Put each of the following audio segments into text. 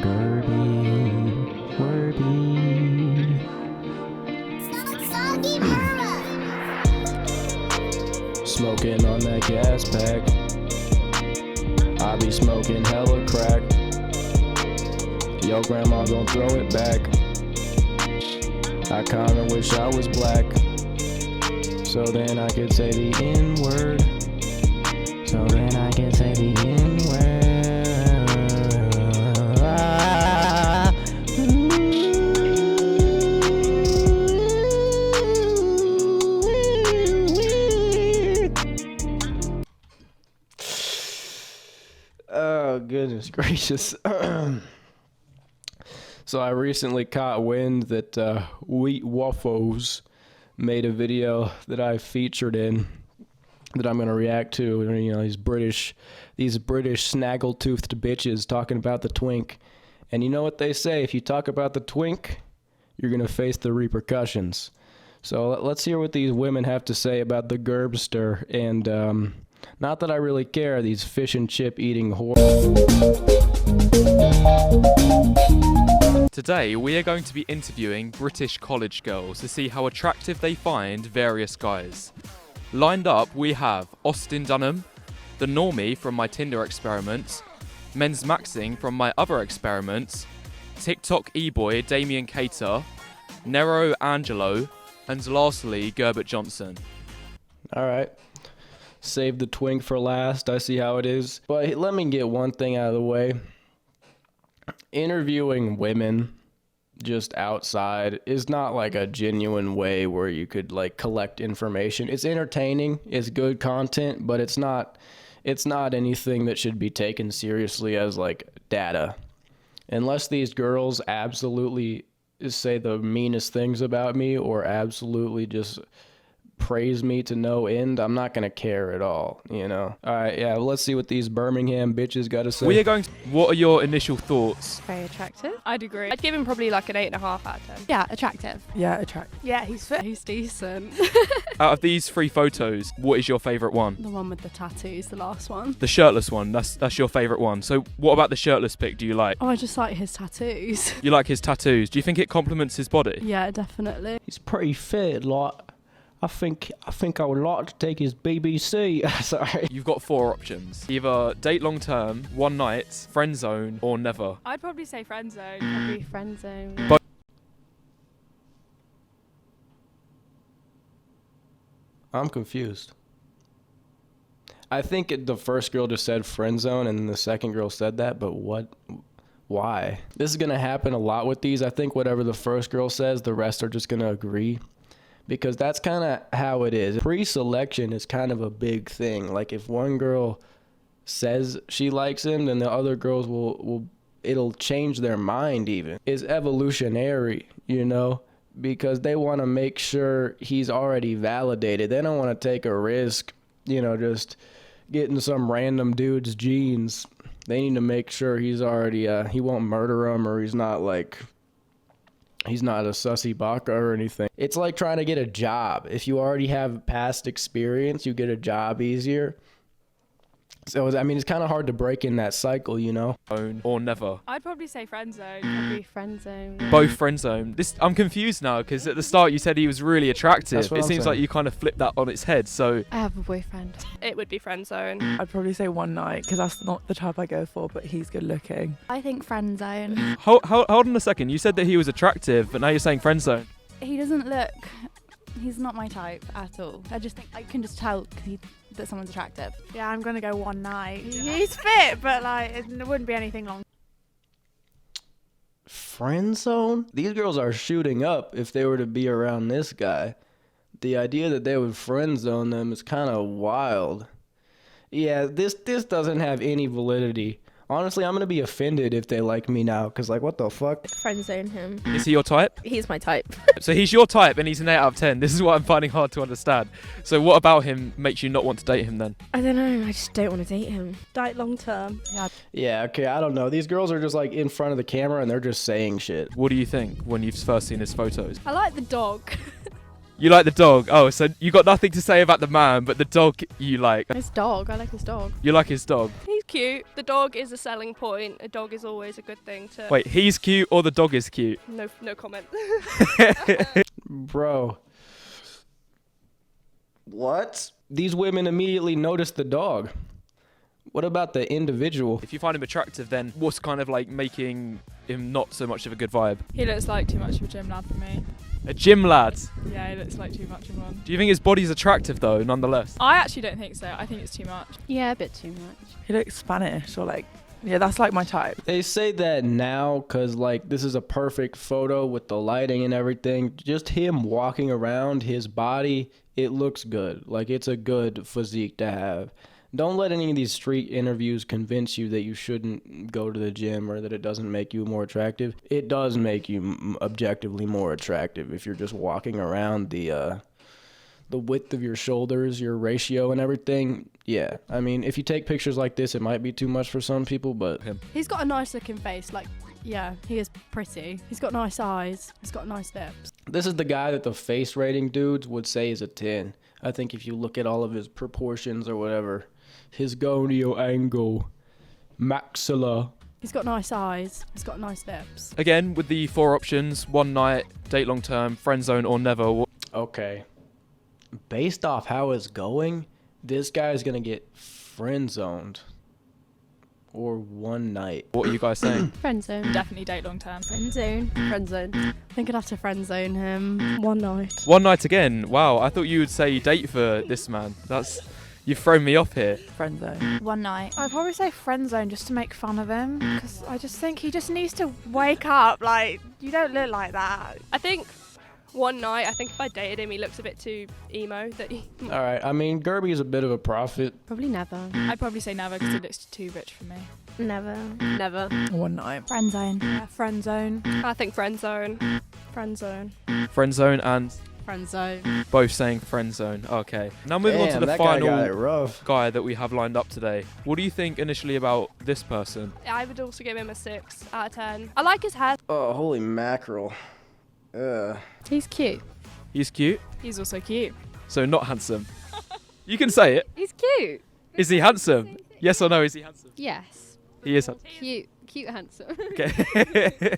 Gerby, wordy. Smoking on that gas pack. I be smoking hella crack. Yo, grandma gon' throw it back. I kinda wish I was black, so then I could say the N-word. So then I can say the N-word. Oh, goodness gracious. So I recently caught wind that Wheat Waffles made a video that I featured in that I'm going to react to. You know, these British snaggle-toothed bitches talking about the twink. And you know what they say, if you talk about the twink, you're going to face the repercussions. So let's hear what these women have to say about the Gerbster. And not that I really care, these fish and chip eating whores. Today we are going to be interviewing British college girls to see how attractive they find various guys. Lined up we have Austin Dunham, the normie from my Tinder experiments, looksmaxxing from my other experiments, TikTok e-boy Damien Cater, Nero Angelo, and lastly Gerbert Johnson. Alright. Save the twink for last, I see how it is. But let me get one thing out of the way. Interviewing women just outside is not like a genuine way where you could like collect information. It's entertaining, it's good content, but it's not anything that should be taken seriously as like data. Unless these girls absolutely say the meanest things about me or absolutely just praise me to no end, I'm not gonna care at all, you know. All right, yeah, well, let's see what these Birmingham bitches gotta say. We are going to, what are your initial thoughts? Very attractive. I'd agree. I'd give him probably like an 8.5 out of 10. Yeah, attractive. Yeah, attractive. Yeah, he's fit. He's decent. Out of these three photos, what is your favourite one? The one with the tattoos, the last one. The shirtless one, that's your favourite one. So what about the shirtless pic do you like? Oh, I just like his tattoos. You like his tattoos. Do you think it complements his body? Yeah, definitely. He's pretty fit, like I think I would like to take his BBC. Sorry. You've got four options. Either date long term, one night, friend zone, or never. I'd probably say friend zone. Probably friend zone. I'm confused. I think the first girl just said friend zone and the second girl said that, but what? Why? This is gonna happen a lot with these. I think whatever the first girl says, the rest are just gonna agree. Because that's kind of how it is. Pre-selection is kind of a big thing. Like if one girl says she likes him, then the other girls it'll change their mind even. It's evolutionary, you know, because they want to make sure he's already validated. They don't want to take a risk, you know, just getting some random dude's genes. They need to make sure he's already, he won't murder him or he's not a sussy baka or anything. It's like trying to get a job. If you already have past experience, you get a job easier. So, I mean, it's kind of hard to break in that cycle, you know? Or never. I'd probably say friend zone. Probably friend zone. Both friend zone. I'm confused now because at the start you said he was really attractive. It seems like you kind of flipped that on its head. So I have a boyfriend. It would be friend zone. I'd probably say one night because that's not the type I go for, but he's good looking. I think friend zone. hold on a second. You said that he was attractive, but now you're saying friend zone. He doesn't look. He's not my type at all. I just think I can just tell that someone's attractive. Yeah, I'm gonna go one night. He's fit, but like it wouldn't be anything long. Friend zone? These girls are shooting up if they were to be around this guy. The idea that they would friend zone them is kind of wild. Yeah, this doesn't have any validity. Honestly, I'm gonna be offended if they like me now, because like, what the fuck? Friend zone him. Is he your type? He's my type. So he's your type and he's an 8 out of 10. This is what I'm finding hard to understand. So what about him makes you not want to date him then? I don't know, I just don't want to date him. Date long term. Yeah, okay, I don't know. These girls are just like in front of the camera and they're just saying shit. What do you think when you've first seen his photos? I like the dog. You like the dog? Oh, so you got nothing to say about the man, but the dog you like. His dog. I like his dog. You like his dog? He's cute. The dog is a selling point. A dog is always a good thing to. Wait, he's cute or the dog is cute? No comment. Bro. What? These women immediately noticed the dog. What about the individual? If you find him attractive, then what's kind of like making him not so much of a good vibe? He looks like too much of a gym lad for me. A gym lad. Yeah, he looks like too much of one. Do you think his body's attractive though, nonetheless? I actually don't think so. I think it's too much. Yeah, a bit too much. He looks Spanish or like, yeah, that's like my type. They say that now because, like, this is a perfect photo with the lighting and everything. Just him walking around, his body, it looks good. Like, it's a good physique to have. Don't let any of these street interviews convince you that you shouldn't go to the gym or that it doesn't make you more attractive. It does make you objectively more attractive if you're just walking around. The width of your shoulders, your ratio and everything. Yeah, I mean, if you take pictures like this, it might be too much for some people, but He's got a nice looking face. Like, yeah, he is pretty. He's got nice eyes. He's got nice lips. this is the guy that the face rating dudes would say is a 10. I think if you look at all of his proportions or whatever, his gonio angle, maxilla. He's got nice eyes. He's got nice lips. Again, with the 4 options: one night, date long term, friend zone, or never. Okay. Based off how it's going, this guy's gonna get friend zoned. Or one night. What are you guys saying? Friend zone. Definitely date long term. Friend zone. Friend zone. I think I'd have to friend zone him. One night. One night again. Wow, I thought you would say date for this man. You've thrown me off here. Friend zone. One night. I'd probably say friend zone just to make fun of him, because I just think he just needs to wake up. Like, you don't look like that. I think one night. I think if I dated him, he looks a bit too emo. All right. I mean, Gerby is a bit of a prophet. Probably never. I'd probably say never because he looks too rich for me. Never. Never. One night. Friend zone. Yeah, friend zone. I think friend zone. Friend zone. Friend zone and Friend zone. both saying friend zone. Okay. Now moving on to the that guy got it final rough. guy that we have lined up today. What do you think initially about this person? I would also give him a 6 out of 10. I like his hair. Oh, holy mackerel. He's cute. He's cute, He's also cute. so not handsome. You can say it. He's cute. Is he handsome? Yes or no, is he handsome? Yes. He is handsome. Cute, handsome. Okay.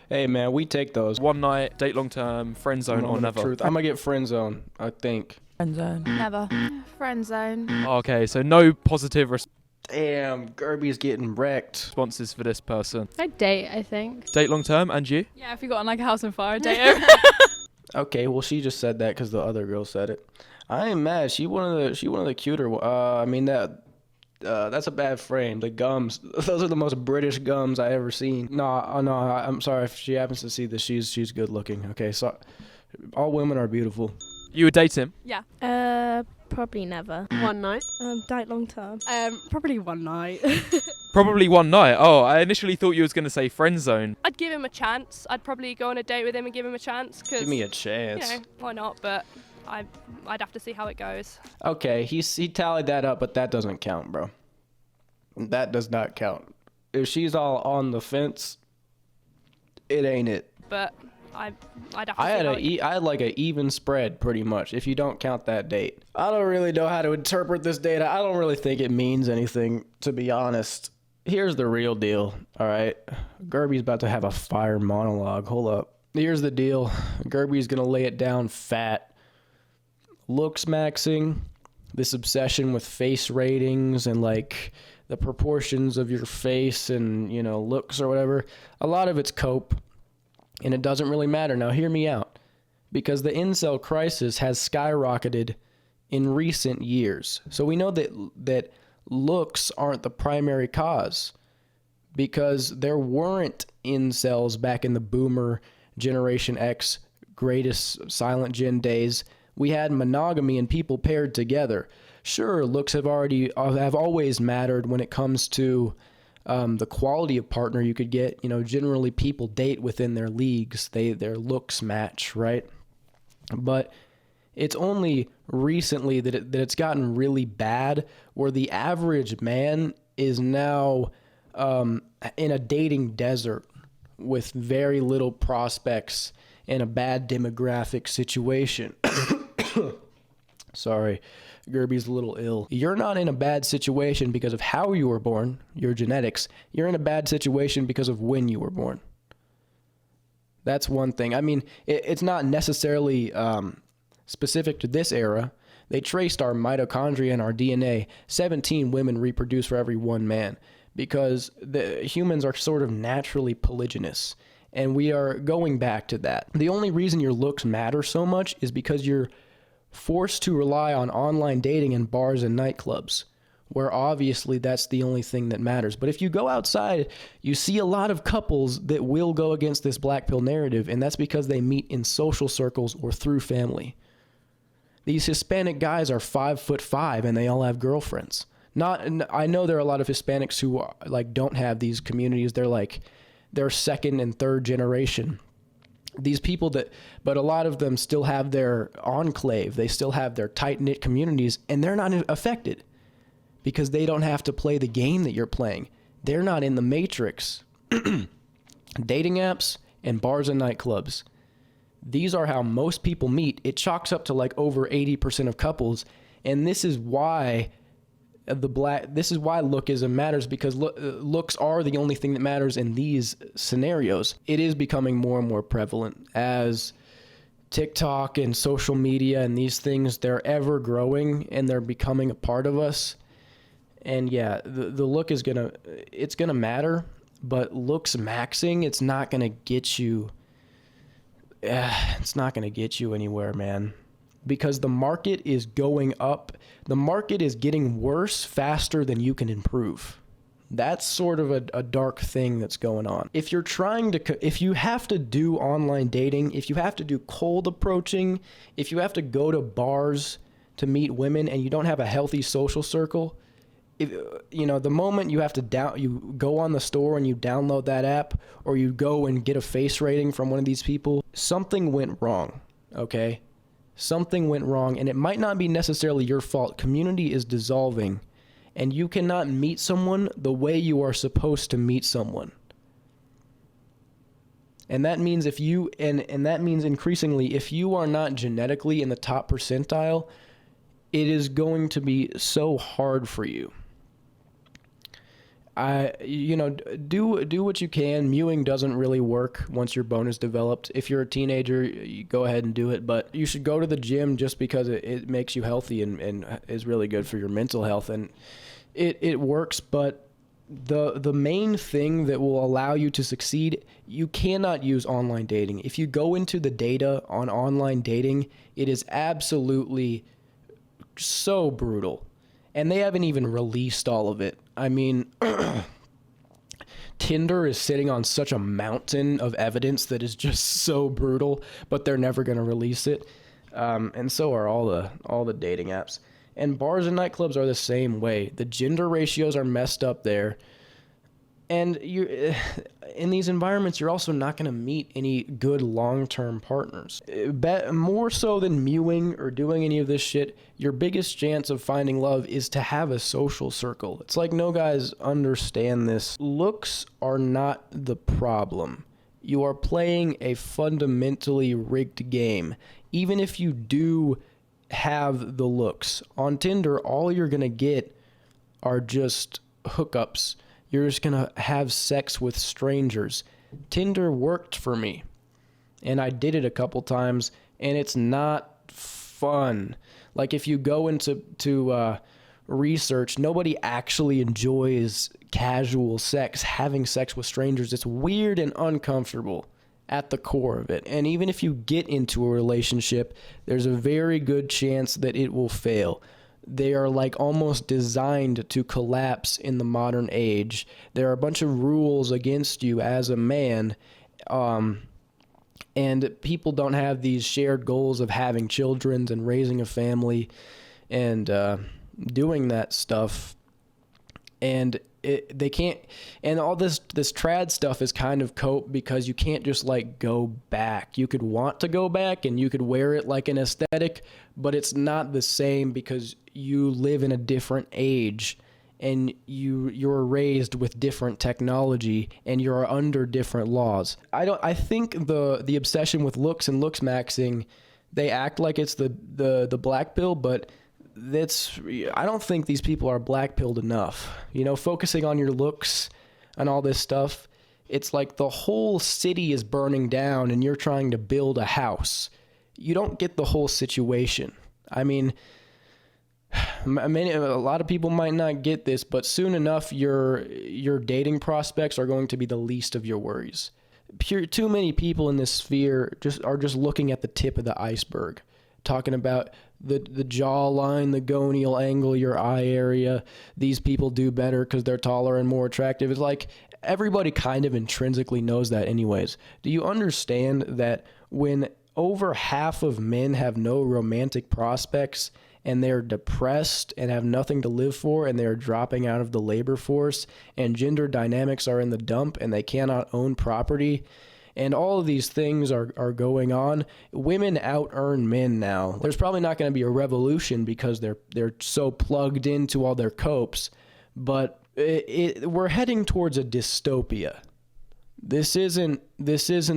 Hey, man, we take those. One night, date long term, friend zone or Moment of never. truth. I'm gonna get friend zone, I think. Friend zone. Never. Friend zone. Okay, so no positive Damn, Gerby's getting wrecked. responses for this person. I'd date, I think. Date long term, and you? Yeah, if you got on like a house on fire, date him. Okay, well, she just said that because the other girl said it. I ain't mad. She one of the cuter. I mean that's a bad frame. The gums, those are the most British gums I ever seen. No, I'm sorry if she happens to see this. She's good looking. Okay, so all women are beautiful. You would date him? Yeah. Probably never. One night. Date long term. Probably one night. Probably one night. Oh, I initially thought you was going to say friend zone. I'd give him a chance. I'd probably go on a date with him and give him a chance. Cause, Give me a you chance. know, why not? But I'd have to see how it goes. Okay, he tallied that up, but that doesn't count, bro. That does not count. If she's all on the fence, it ain't it. But I'd have to I see had how it I had like an even spread pretty much if you don't count that date. I don't really know how to interpret this data. I don't really think it means anything, to be honest. Here's the real deal, all right? Gerby's about to have a fire monologue. Hold up. Here's the deal. Gerby's going to lay it down fat. Looksmaxxing, this obsession with face ratings and like the proportions of your face and, you know, looks or whatever. A lot of it's cope. And it doesn't really matter. Now, hear me out. Because the incel crisis has skyrocketed in recent years. So we know that looks aren't the primary cause. Because there weren't incels back in the boomer Generation X greatest silent gen days. We had monogamy and people paired together. Sure, looks have always mattered when it comes to the quality of partner you could get. You know, generally people date within their leagues. Their looks match, right? But it's only recently that it's gotten really bad, where the average man is now in a dating desert with very little prospects in a bad demographic situation. Sorry, Gerby's a little ill. You're not in a bad situation because of how you were born, your genetics. You're in a bad situation because of when you were born. That's one thing. I mean, it's not necessarily specific to this era. They traced our mitochondria and our DNA. 17 women reproduce for every one man because the humans are sort of naturally polygynous. And we are going back to that. The only reason your looks matter so much is because you're forced to rely on online dating in bars and nightclubs, where obviously that's the only thing that matters. But if you go outside, you see a lot of couples that will go against this black pill narrative, and that's because they meet in social circles or through family. These Hispanic guys are 5'5" and they all have girlfriends. I know there are a lot of Hispanics who like don't have these communities. They're second and third generation. These people but a lot of them still have their enclave. They still have their tight-knit communities, and they're not affected because they don't have to play the game that you're playing. They're not in the matrix. Dating apps and bars and nightclubs. These are how most people meet. It chalks up to like over 80% of couples, and this is why lookism matters, because looks are the only thing that matters in these scenarios. It is becoming more and more prevalent as TikTok and social media and these things, they're ever growing and they're becoming a part of us. And yeah, the look is gonna matter, but looksmaxxing, it's not gonna get you anywhere, man. Because the market is going up. The market is getting worse faster than you can improve. That's sort of a dark thing that's going on. If you have to do online dating, if you have to do cold approaching, if you have to go to bars to meet women and you don't have a healthy social circle, the moment you have to you go on the store and you download that app, or you go and get a face rating from one of these people, something went wrong, okay? Something went wrong, and it might not be necessarily your fault. Community is dissolving, and you cannot meet someone the way you are supposed to meet someone. And that means and that means increasingly, if you are not genetically in the top percentile, it is going to be so hard for you. Do what you can. Mewing doesn't really work once your bone is developed. If you're a teenager, you go ahead and do it, but you should go to the gym just because it makes you healthy and is really good for your mental health. And it works, but the main thing that will allow you to succeed, you cannot use online dating. If you go into the data on online dating, it is absolutely so brutal. And they haven't even released all of it. I mean, Tinder is sitting on such a mountain of evidence that is just so brutal, but they're never going to release it. And so are all the dating apps. And bars and nightclubs are the same way. The gender ratios are messed up there. And in these environments, you're also not going to meet any good long-term partners. More so than mewing or doing any of this shit, your biggest chance of finding love is to have a social circle. It's like no guys understand this. Looks are not the problem. You are playing a fundamentally rigged game. Even if you do have the looks. On Tinder, all you're going to get are just hookups. You're just going to have sex with strangers. Tinder worked for me, and I did it a couple times, and it's not fun. Like, if you go into research, nobody actually enjoys casual sex, having sex with strangers. It's weird and uncomfortable at the core of it. And even if you get into a relationship, there's a very good chance that it will fail. They are like almost designed to collapse in the modern age. There are a bunch of rules against you as a man, and people don't have these shared goals of having children and raising a family and doing that stuff. And they can't, and all this trad stuff is kind of cope because you can't just like go back. You could want to go back and you could wear it like an aesthetic, but it's not the same because you live in a different age and you're raised with different technology and you're under different laws. I think the obsession with looks and looksmaxxing, they act like it's the black pill, but I don't think these people are black pilled enough. You know, focusing on your looks and all this stuff. It's like the whole city is burning down and you're trying to build a house. You don't get the whole situation. I mean, a lot of people might not get this, but soon enough, your dating prospects are going to be the least of your worries. Too many people in this sphere are just looking at the tip of the iceberg, talking about the jawline, the gonial angle, your eye area. These people do better because they're taller and more attractive. It's like everybody kind of intrinsically knows that anyways. Do you understand that when over half of men have no romantic prospects and they're depressed and have nothing to live for and they're dropping out of the labor force and gender dynamics are in the dump and they cannot own property and all of these things are going on, women out-earn men now. There's probably not going to be a revolution because they're so plugged into all their copes, but we're heading towards a dystopia. This isn't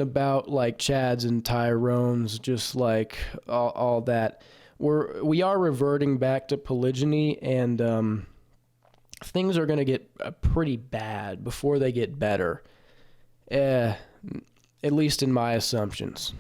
about like Chads and Tyrones, just like all that. We are reverting back to polygyny, and things are going to get pretty bad before they get better. At least in my assumptions.